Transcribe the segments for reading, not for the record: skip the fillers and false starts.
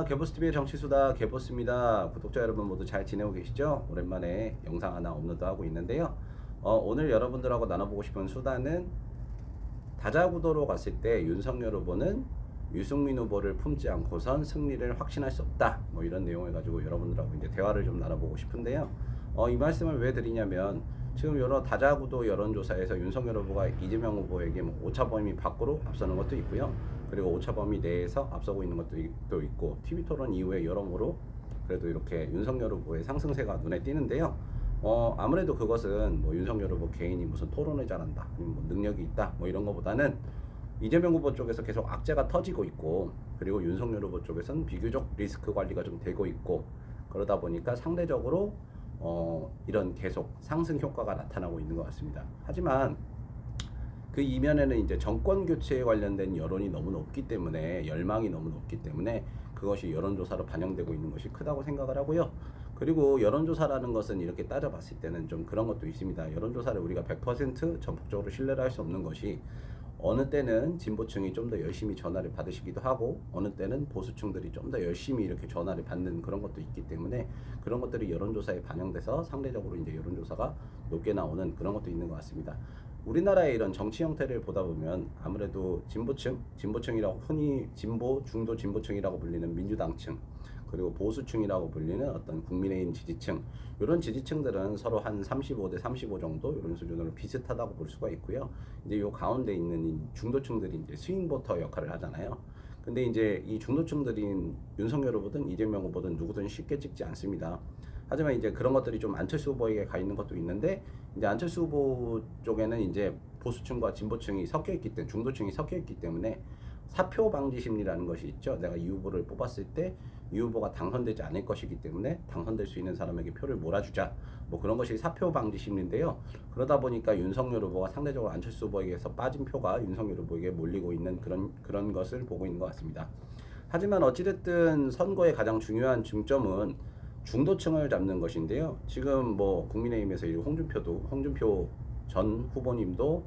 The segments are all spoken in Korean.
개보스TV의 정치수다 개보스입니다. 구독자 여러분 모두 잘 지내고 계시죠? 오랜만에 영상 하나 업로드하고 있는데요. 오늘 여러분들하고 나눠보고 싶은 수다는 다자구도로 갔을 때 윤석열 후보는 유승민 후보를 품지 않고선 승리를 확신할 수 없다. 뭐 이런 내용을 가지고 여러분들하고 이제 대화를 좀 나눠보고 싶은데요. 이 말씀을 왜 드리냐면 지금 여러 다자구도 여론조사에서 윤석열 후보가 이재명 후보에게 뭐 오차 범위 밖으로 앞서는 것도 있고요. 그리고 오차 범위 내에서 앞서고 있는 것도 있고 TV토론 이후에 여러모로 그래도 이렇게 윤석열 후보의 상승세가 눈에 띄는데요. 아무래도 그것은 뭐 윤석열 후보 개인이 무슨 토론을 잘한다, 아니면 뭐 능력이 있다, 뭐 이런 것보다는 이재명 후보 쪽에서 계속 악재가 터지고 있고, 그리고 윤석열 후보 쪽에서는 비교적 리스크 관리가 좀 되고 있고, 그러다 보니까 상대적으로 이런 계속 상승 효과가 나타나고 있는 것 같습니다. 하지만 그 이면에는 이제 정권 교체에 관련된 여론이 너무 높기 때문에, 열망이 너무 높기 때문에 그것이 여론조사로 반영되고 있는 것이 크다고 생각을 하고요. 그리고 여론조사라는 것은 이렇게 따져봤을 때는 좀 그런 것도 있습니다. 여론조사를 우리가 100% 전폭적으로 신뢰를 할 수 없는 것이, 어느 때는 진보층이 좀 더 열심히 전화를 받으시기도 하고, 어느 때는 보수층들이 좀 더 열심히 이렇게 전화를 받는 그런 것도 있기 때문에, 그런 것들이 여론조사에 반영돼서 상대적으로 이제 여론조사가 높게 나오는 그런 것도 있는 것 같습니다. 우리나라의 이런 정치 형태를 보다 보면 아무래도 진보층이라고 흔히 중도 진보층이라고 불리는 민주당층, 그리고 보수층이라고 불리는 어떤 국민의힘 지지층, 이런 지지층들은 서로 한 35대 35 정도 이런 수준으로 비슷하다고 볼 수가 있고요. 이제 요 가운데 있는 이 중도층들이 이제 스윙보터 역할을 하잖아요. 근데 이제 이 중도층들인 윤석열 후보든 이재명 후보든 누구든 쉽게 찍지 않습니다. 하지만 이제 그런 것들이 좀 안철수 후보에게 가 있는 것도 있는데, 이제 안철수 후보 쪽에는 이제 보수층과 진보층이 섞여 있기 때문에, 중도층이 섞여 있기 때문에 사표 방지 심리라는 것이 있죠. 내가 이 후보를 뽑았을 때 이 후보가 당선되지 않을 것이기 때문에 당선될 수 있는 사람에게 표를 몰아주자, 뭐 그런 것이 사표 방지 심리인데요. 그러다 보니까 윤석열 후보가 상대적으로 안철수 후보에게서 빠진 표가 윤석열 후보에게 몰리고 있는 그런 것을 보고 있는 것 같습니다. 하지만 어찌됐든 선거의 가장 중요한 중점은 중도층을 잡는 것인데요. 지금 뭐 국민의힘에서 홍준표 전 후보님도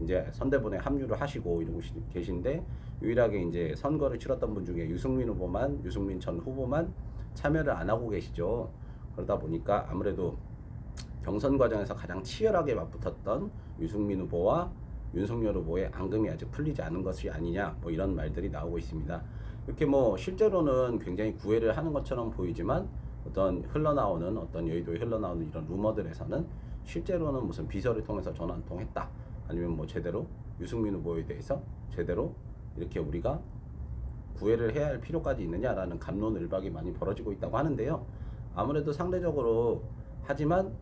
이제 선대본에 합류를 하시고 이러고 계신데, 유일하게 이제 선거를 치렀던 분 중에 유승민 전 후보만 참여를 안 하고 계시죠. 그러다 보니까 아무래도 경선 과정에서 가장 치열하게 맞붙었던 유승민 후보와 윤석열 후보의 앙금이 아직 풀리지 않은 것이 아니냐, 뭐 이런 말들이 나오고 있습니다. 이렇게 뭐 실제로는 굉장히 구애를 하는 것처럼 보이지만, 어떤 여의도에 흘러나오는 이런 루머들에서는 실제로는 무슨 비서를 통해서 전화 한 통 했다, 아니면 뭐 제대로 유승민 후보에 대해서 제대로 이렇게 우리가 구애를 해야 할 필요까지 있느냐라는 갑론을박이 많이 벌어지고 있다고 하는데요. 아무래도 상대적으로, 하지만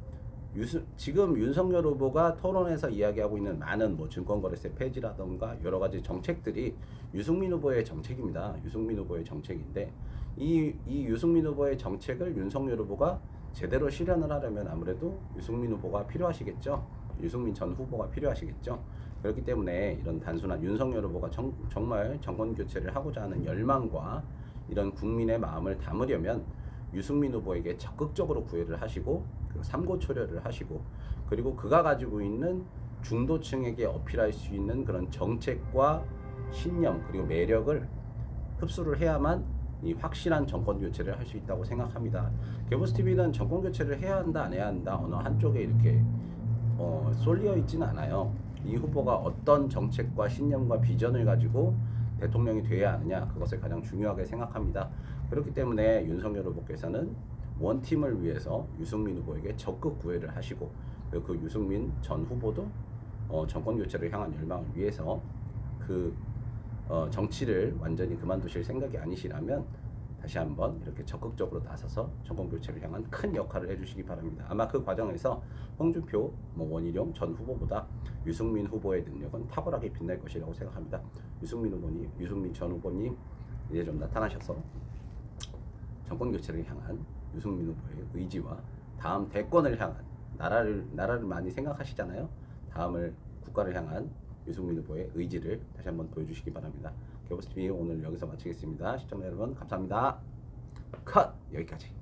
지금 윤석열 후보가 토론에서 이야기하고 있는 많은 뭐 증권거래세 폐지라던가 여러 가지 정책들이 유승민 후보의 정책입니다. 유승민 후보의 정책인데, 이 유승민 후보의 정책을 윤석열 후보가 제대로 실현을 하려면 아무래도 유승민 후보가 필요하시겠죠. 유승민 전 후보가 필요하시겠죠. 그렇기 때문에 이런 단순한 윤석열 후보가 정말 정권 교체를 하고자 하는 열망과 이런 국민의 마음을 담으려면 유승민 후보에게 적극적으로 구애를 하시고, 그리고 삼고초려를 하시고, 그리고 그가 가지고 있는 중도층에게 어필할 수 있는 그런 정책과 신념, 그리고 매력을 흡수를 해야만 이 확실한 정권 교체를 할 수 있다고 생각합니다. 개보스TV는 정권 교체를 해야 한다, 안 해야 한다, 어느 한쪽에 이렇게 쏠려 있지는 않아요. 이 후보가 어떤 정책과 신념과 비전을 가지고 대통령이 돼야 하느냐, 그것을 가장 중요하게 생각합니다. 그렇기 때문에 윤석열 후보께서는 원팀을 위해서 유승민 후보에게 적극 구애를 하시고, 그리고 그 유승민 전 후보도 정권 교체를 향한 열망을 위해서 정치를 완전히 그만두실 생각이 아니시라면 다시 한번 이렇게 적극적으로 나서서 정권 교체를 향한 큰 역할을 해주시기 바랍니다. 아마 그 과정에서 홍준표, 원희룡 전 후보보다 유승민 후보의 능력은 탁월하게 빛날 것이라고 생각합니다. 유승민 전 후보님 이제 좀 나타나셔서 정권 교체를 향한 유승민 후보의 의지와 다음 대권을 향한, 나라를 많이 생각하시잖아요. 다음을 국가를 향한 유승민 후보의 의지를 다시 한번 보여주시기 바랍니다. 개보스TV 오늘 여기서 마치겠습니다. 시청자 여러분 감사합니다. 컷! 여기까지.